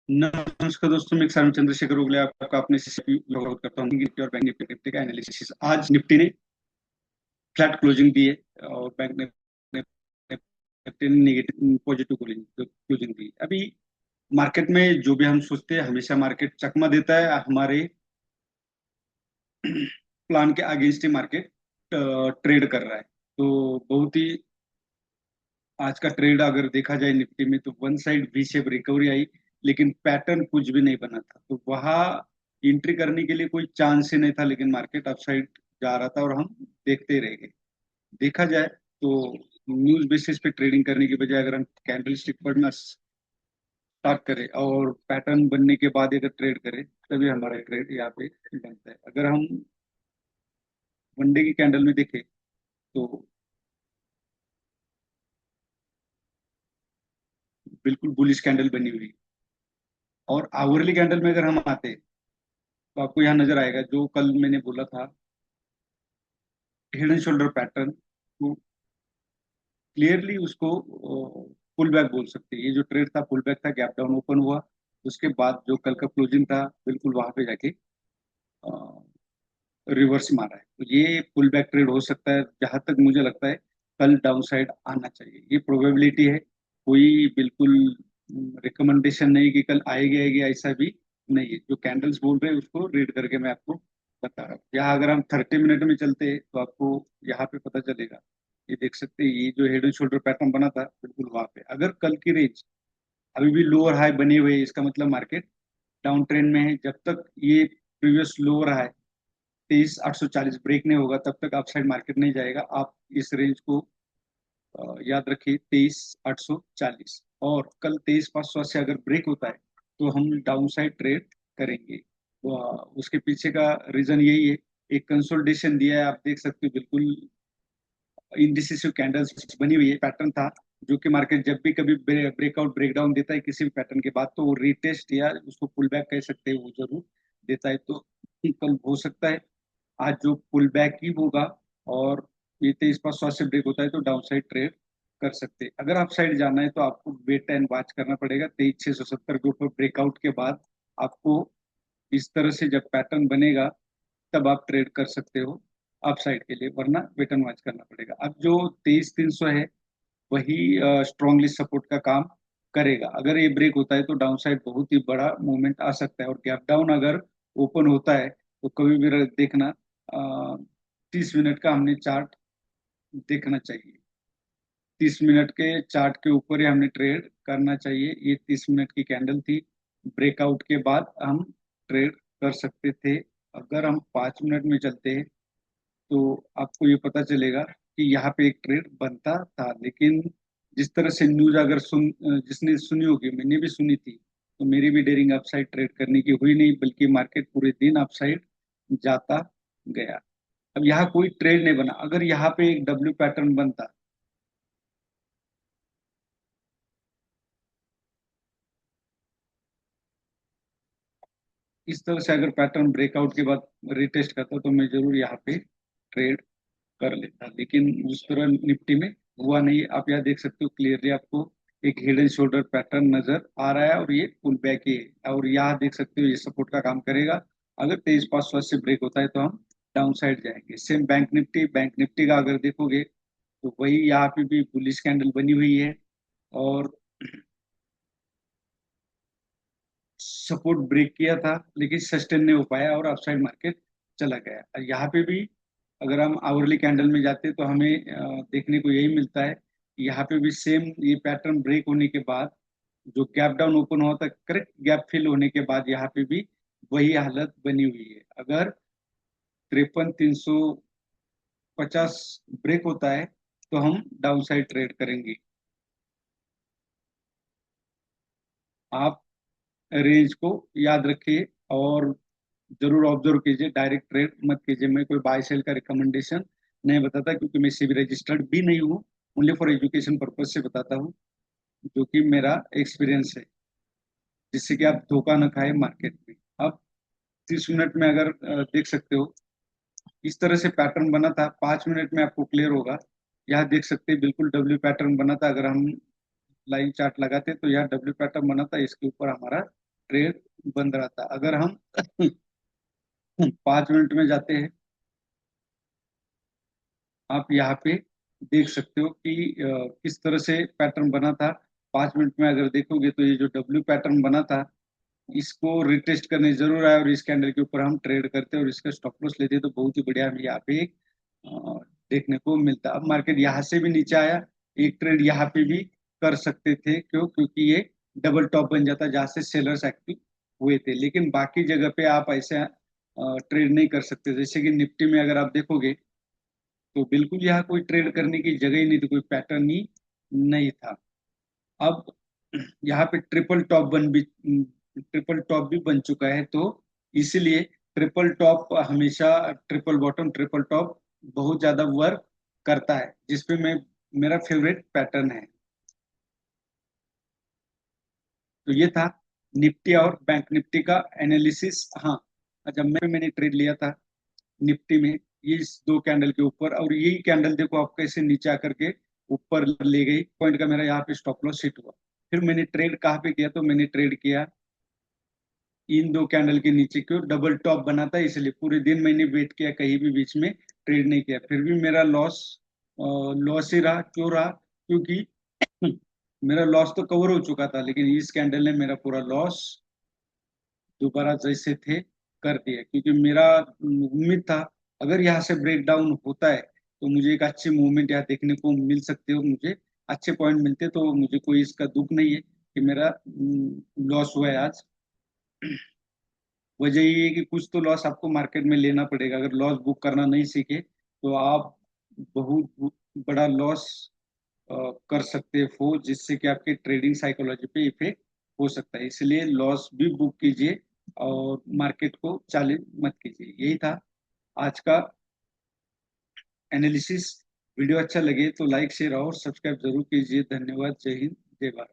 नमस्कार दोस्तों, मैं सर चंद्रशेखर उगले आपका अपने लॉग करता हूँ निफ्टी और बैंक निफ्टी का एनालिसिस। आज निफ्टी ने फ्लैट क्लोजिंग दी है और बैंक ने निफ्टी ने नेगेटिव पॉजिटिव क्लोजिंग दी। अभी मार्केट में जो भी हम सोचते हैं, हमेशा मार्केट चकमा देता है। हमारे प्लान के अगेंस्ट ही मार्केट ट्रेड कर रहा है। तो बहुत ही आज का ट्रेड अगर देखा जाए निफ्टी में, तो one side V shape recovery आई, लेकिन पैटर्न कुछ भी नहीं बना था। तो वहां एंट्री करने के लिए कोई चांस ही नहीं था, लेकिन मार्केट अपसाइड जा रहा था और हम देखते ही रह गए। देखा जाए तो न्यूज बेसिस पे ट्रेडिंग करने की बजाय अगर हम कैंडल स्टिक पढ़ना स्टार्ट करें और पैटर्न बनने के बाद अगर ट्रेड करें, तभी हमारा ट्रेड यहाँ पे बनता है। अगर हम वनडे की कैंडल में देखें तो बिल्कुल बुलिश कैंडल बनी हुई है। और आवरली कैंडल में अगर हम आते हैं, तो आपको यहाँ नजर आएगा जो कल मैंने बोला था, हेड एंड शोल्डर पैटर्न। तो क्लियरली उसको पुल बैक बोल सकते हैं। ये जो ट्रेड था पुल बैक था, गैप डाउन ओपन हुआ, उसके बाद जो कल का क्लोजिंग था बिल्कुल वहां पे जाके रिवर्स मारा है। तो ये पुल बैक ट्रेड हो सकता है। जहां तक मुझे लगता है कल डाउन साइड आना चाहिए, ये प्रोबेबिलिटी है। कोई बिल्कुल रिकमेंडेशन नहीं कि कल आएगी आएगी, ऐसा भी नहीं है। जो कैंडल्स बोल रहे हैं उसको रीड करके मैं आपको बता रहा हूँ। यहाँ अगर हम 30 मिनट में चलते हैं तो आपको यहाँ पे पता चलेगा। ये देख सकते हैं, ये जो हेड एंड शोल्डर पैटर्न बना था बिल्कुल वहां पे। अगर कल की रेंज अभी भी लोअर हाई बने हुए है, इसका मतलब मार्केट डाउन ट्रेंड में है। जब तक ये प्रीवियस लोअर हाई 23,840 ब्रेक नहीं होगा, तब तक अपसाइड मार्केट नहीं जाएगा। आप इस रेंज को याद रखिए, 23,840। और कल 23,500 अगर ब्रेक होता है तो हम डाउन साइड ट्रेड करेंगे। तो उसके पीछे का रीजन यही है। एक कंसोलिडेशन दिया है, आप देख सकते हो बिल्कुल इंडिसिसिव कैंडल्स बनी हुई है। पैटर्न था जो कि मार्केट जब भी कभी ब्रेकआउट ब्रेकडाउन देता है किसी भी पैटर्न के बाद, तो वो रीटेस्ट या उसको पुल बैक कह सकते हैं, वो जरूर देता है। तो कल हो सकता है आज जो पुल बैक ही होगा और ये 23,500 से ब्रेक होता है तो डाउन साइड ट्रेड कर सकते हैं। अगर आप साइड जाना है तो आपको वेट एंड वॉच करना पड़ेगा। 23,670 के ऊपर ब्रेकआउट के बाद आपको इस तरह से जब पैटर्न बनेगा, तब आप ट्रेड कर सकते हो अप साइड के लिए, वरना वेट एंड वॉच करना पड़ेगा। अब जो 23,300 है वही स्ट्रांगली सपोर्ट का काम करेगा। अगर ये ब्रेक होता है तो डाउन साइड बहुत ही बड़ा मूवमेंट आ सकता है। और गैप डाउन अगर ओपन होता है तो कभी भी देखना 30 मिनट का हमने चार्ट देखना चाहिए। 30 मिनट के चार्ट के ऊपर ही हमने ट्रेड करना चाहिए। ये 30 मिनट की कैंडल थी, ब्रेकआउट के बाद हम ट्रेड कर सकते थे। अगर हम 5 मिनट में चलते हैं तो आपको ये पता चलेगा कि यहाँ पे एक ट्रेड बनता था। लेकिन जिस तरह से न्यूज अगर जिसने सुनी होगी, मैंने भी सुनी थी, तो मेरी भी डेयरिंग अपसाइड ट्रेड करने की हुई नहीं, बल्कि मार्केट पूरे दिन अपसाइड जाता गया। अब यहाँ कोई ट्रेड नहीं बना। अगर यहाँ पे एक डब्ल्यू पैटर्न बनता, इस तरह से अगर पैटर्न ब्रेकआउट के बाद रिटेस्ट करता, तो मैं जरूर यहाँ पे ट्रेड कर लेता। लेकिन उस तरह निफ्टी में हुआ नहीं। आप यहाँ देख सकते हो क्लियरली, आपको एक हेड एंड शोल्डर पैटर्न नजर आ रहा है और ये पुल बैक ही है। और यहाँ देख सकते हो ये सपोर्ट का काम करेगा। अगर 23,500 से ब्रेक होता है तो हम डाउन साइड जाएंगे। सेम बैंक निफ्टी का अगर देखोगे तो वही यहाँ पे भी बुलिश कैंडल बनी हुई है और सपोर्ट ब्रेक किया था, लेकिन सस्टेन नहीं हो पाया और अपसाइड मार्केट चला गया। और यहाँ पे भी अगर हम आवरली कैंडल में जाते हैं तो हमें देखने को यही मिलता है कि यहाँ पे भी सेम ये पैटर्न ब्रेक होने के बाद जो गैप डाउन ओपन हुआ था, करेक्ट गैप फिल होने के बाद यहाँ पे भी वही हालत बनी हुई है। अगर 53,350 ब्रेक होता है तो हम डाउन साइड ट्रेड करेंगे। आप रेंज को याद रखिए और जरूर ऑब्जर्व कीजिए। डायरेक्ट ट्रेड मत कीजिए। मैं कोई बाय सेल का रिकमेंडेशन नहीं बताता, क्योंकि मैं सेबी रजिस्टर्ड भी नहीं हूँ। ओनली फॉर एजुकेशन पर्पज से बताता हूँ, जो कि मेरा एक्सपीरियंस है, जिससे कि आप धोखा न खाए मार्केट में। अब 30 मिनट में अगर देख सकते हो, इस तरह से पैटर्न बना था। 5 मिनट में आपको क्लियर होगा। यहाँ देख सकते हैं बिल्कुल डब्ल्यू पैटर्न बना था। अगर हम लाइन चार्ट लगाते तो यहाँ डब्ल्यू पैटर्न बना था, इसके ऊपर हमारा ट्रेड बंद रहा था। अगर हम 5 मिनट में जाते हैं, आप यहाँ पे देख सकते हो कि किस तरह से पैटर्न बना था। 5 मिनट में अगर देखोगे तो ये जो डब्ल्यू पैटर्न बना था, इसको रिटेस्ट करने जरूर आए और इस कैंडल के ऊपर हम ट्रेड करते और इसका स्टॉप लॉस लेते तो बहुत ही बढ़िया हमें यहाँ पे देखने को मिलता। अब मार्केट यहाँ से भी नीचे आया, एक ट्रेड यहाँ पे भी कर सकते थे, क्यों? क्योंकि ये डबल टॉप बन जाता जहाँ से सेलर्स एक्टिव हुए थे। लेकिन बाकी जगह पे आप ऐसे ट्रेड नहीं कर सकते। जैसे कि निफ्टी में अगर आप देखोगे तो बिल्कुल यहाँ कोई ट्रेड करने की जगह ही नहीं थी, कोई पैटर्न ही नहीं था। अब यहाँ पे ट्रिपल टॉप भी बन चुका है, तो इसलिए ट्रिपल टॉप हमेशा, ट्रिपल बॉटम ट्रिपल टॉप बहुत ज्यादा वर्क करता है, जिसपे मैं, मेरा फेवरेट पैटर्न है। तो ये था निफ्टी और बैंक निफ्टी का एनालिसिस। हाँ, जब मैंने ट्रेड लिया था निफ्टी में, ये इस दो कैंडल के ऊपर, और यही कैंडल देखो आप कैसे नीचे आकर के ऊपर ले गई, पॉइंट का मेरा यहाँ पे स्टॉप लॉस हिट हुआ। फिर मैंने ट्रेड कहाँ पे किया? तो मैंने ट्रेड किया इन दो कैंडल के नीचे, क्यों? डबल टॉप बना था, इसलिए पूरे दिन मैंने वेट किया, कहीं भी बीच में ट्रेड नहीं किया। फिर भी मेरा लॉस लॉस ही रहा। क्यों रहा? क्योंकि मेरा लॉस तो कवर हो चुका था, लेकिन इस कैंडल ने मेरा पूरा लॉस दोबारा जैसे थे कर दिया। क्योंकि मेरा उम्मीद था अगर यहाँ से ब्रेक डाउन होता है तो मुझे एक अच्छी मूवमेंट यहाँ देखने को मिल सकती है, मुझे अच्छे पॉइंट मिलते, तो मुझे कोई इसका दुख नहीं है कि मेरा लॉस हुआ है आज। वजह ये है कि कुछ तो लॉस आपको मार्केट में लेना पड़ेगा। अगर लॉस बुक करना नहीं सीखे तो आप बहुत बड़ा लॉस कर सकते हो, जिससे कि आपके ट्रेडिंग साइकोलॉजी पे इफेक्ट हो सकता है। इसलिए लॉस भी बुक कीजिए और मार्केट को चैलेंज मत कीजिए। यही था आज का एनालिसिस। वीडियो अच्छा लगे तो लाइक शेयर और सब्सक्राइब जरूर कीजिए। धन्यवाद। जय हिंद, जय भारत।